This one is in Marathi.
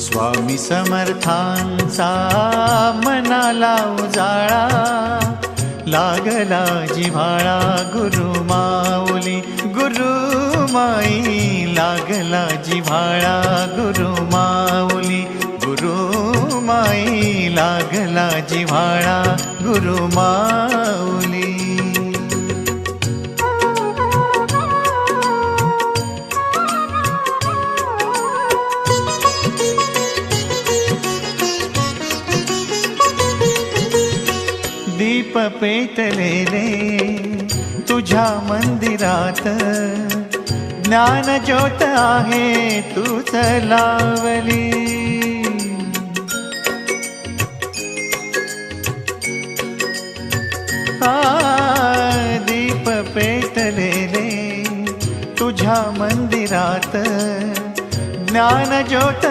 स्वामी समर्थांचा मनाला उजाळा, लागला जिव्हाळा गुरुमाऊली गुरुमाई, लागला जिव्हाळा गुरुमाऊली गुरुमाई, लागला जिव्हाळा गुरुमाऊली. दीप पेटलेले तुझ्या मंदिरात, ज्ञान ज्योत आहे तूच लावली. दीप पेटलेले तुझ्या मंदिरात, ज्ञान ज्योत